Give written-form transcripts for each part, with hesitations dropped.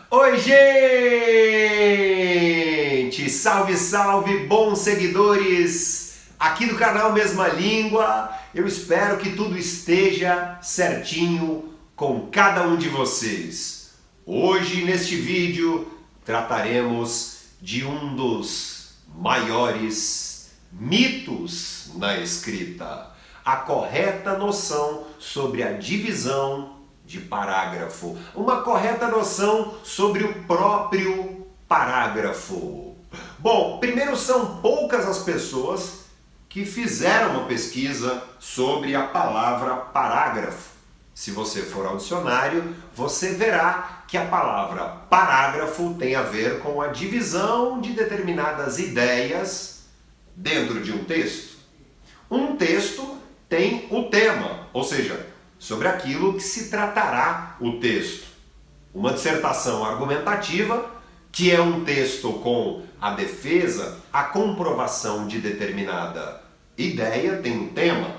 Oi, gente! Salve, salve, bons seguidores aqui do canal Mesma Língua. Eu espero que tudo esteja certinho com cada um de vocês. Hoje, neste vídeo, trataremos de um dos maiores mitos na escrita: a correta noção sobre a divisão de parágrafo, uma correta noção sobre o próprio parágrafo. Bom, primeiro, são poucas as pessoas que fizeram uma pesquisa sobre a palavra parágrafo. Se você for ao dicionário, você verá que a palavra parágrafo tem a ver com a divisão de determinadas ideias dentro de um texto. Um texto tem o tema, ou seja, sobre aquilo que se tratará o texto. Uma dissertação argumentativa, que é um texto com a defesa, a comprovação de determinada ideia, tem um tema.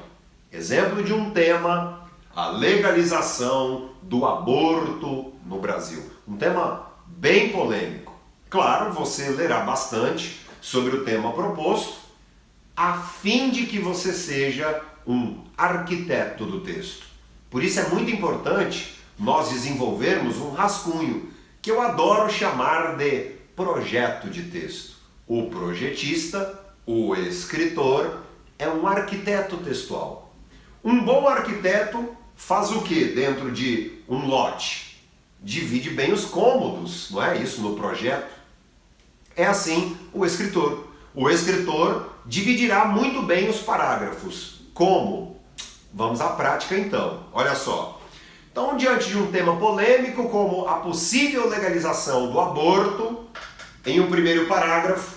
Exemplo de um tema: a legalização do aborto no Brasil. Um tema bem polêmico. Claro, você lerá bastante sobre o tema proposto, a fim de que você seja um arquiteto do texto. Por isso é muito importante nós desenvolvermos um rascunho, que eu adoro chamar de projeto de texto. O projetista, o escritor, é um arquiteto textual. Um bom arquiteto faz o que dentro de um lote? Divide bem os cômodos, não é isso no projeto? É assim o escritor. O escritor dividirá muito bem os parágrafos. Como? Vamos à prática então. Olha só. Então, diante de um tema polêmico como a possível legalização do aborto, em um primeiro parágrafo,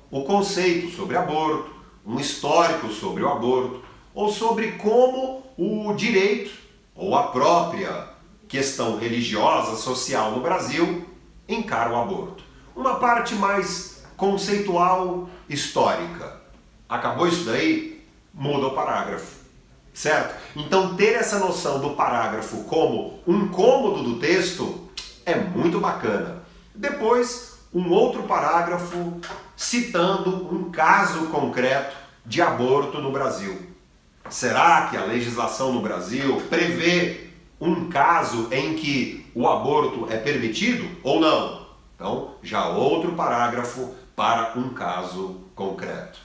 o conceito sobre aborto, um histórico sobre o aborto, ou sobre como o direito ou a própria questão religiosa, social no Brasil encara o aborto. Uma parte mais conceitual, histórica. Acabou isso daí? Muda o parágrafo. Certo? Então, ter essa noção do parágrafo como um cômodo do texto é muito bacana. Depois, um outro parágrafo citando um caso concreto de aborto no Brasil. Será que a legislação no Brasil prevê um caso em que o aborto é permitido ou não? Então, já outro parágrafo para um caso concreto.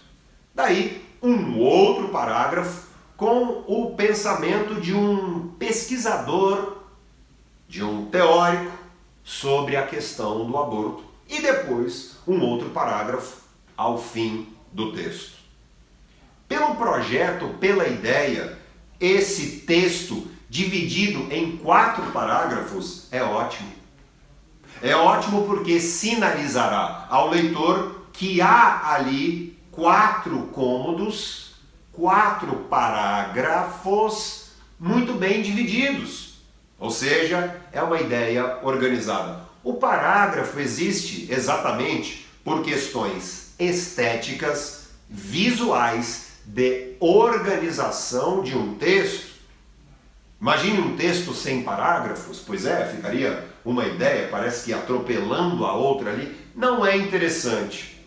Daí, um outro parágrafo com o pensamento de um pesquisador, de um teórico sobre a questão do aborto. E depois, um outro parágrafo ao fim do texto. Pelo projeto, pela ideia, esse texto dividido em 4 parágrafos é ótimo. É ótimo porque sinalizará ao leitor que há ali 4 cômodos, 4 parágrafos muito bem divididos. Ou seja, é uma ideia organizada. O parágrafo existe exatamente por questões estéticas, visuais, de organização de um texto. Imagine um texto sem parágrafos, pois é, ficaria uma ideia, parece que atropelando a outra ali. Não é interessante.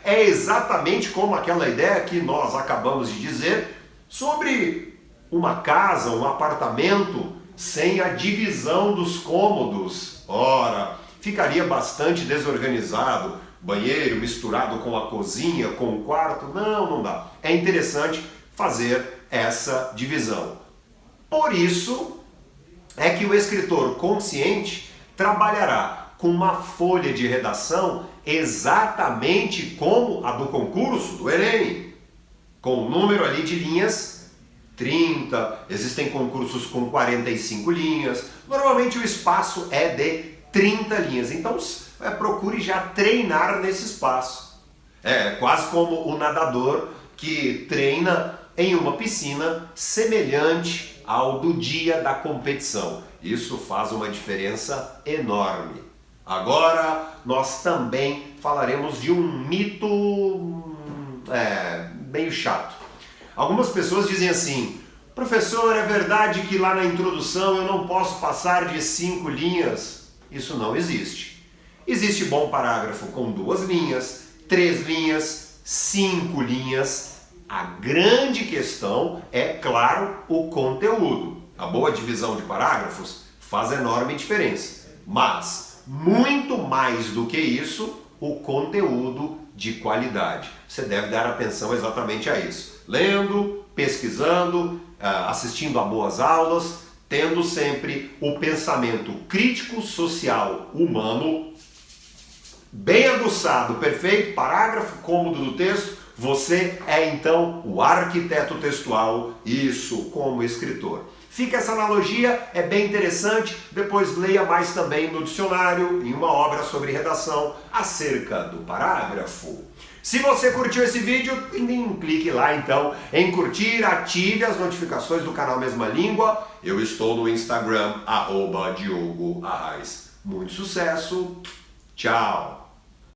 É exatamente como aquela ideia que nós acabamos de dizer sobre uma casa, um apartamento sem a divisão dos cômodos. Ora, ficaria bastante desorganizado, banheiro misturado com a cozinha, com o quarto. Não dá. É interessante fazer essa divisão. Por isso é que o escritor consciente trabalhará com uma folha de redação exatamente como a do concurso, do Enem, com o número ali de linhas 30, existem concursos com 45 linhas, normalmente o espaço é de 30 linhas, então procure já treinar nesse espaço. É quase como o nadador que treina em uma piscina semelhante ao do dia da competição. Isso faz uma diferença enorme. Agora, nós também falaremos de um mito meio chato. Algumas pessoas dizem assim: professor, é verdade que lá na introdução eu não posso passar de 5 linhas? isso não existe. Existe bom parágrafo com 2 linhas, 3 linhas, 5 linhas. A grande questão é, claro, o conteúdo. A boa divisão de parágrafos faz enorme diferença. Mas, muito mais do que isso, o conteúdo de qualidade. Você deve dar atenção exatamente a isso. Lendo, pesquisando, assistindo a boas aulas, tendo sempre o pensamento crítico, social, humano, bem aguçado, perfeito, parágrafo, cômodo do texto. Você é então o arquiteto textual, isso como escritor. Fica essa analogia, é bem interessante, depois leia mais também no dicionário, em uma obra sobre redação, acerca do parágrafo. Se você curtiu esse vídeo, clique lá então em curtir, ative as notificações do canal Mesma Língua. Eu estou no Instagram, @Diogo Arraes. Muito sucesso, tchau!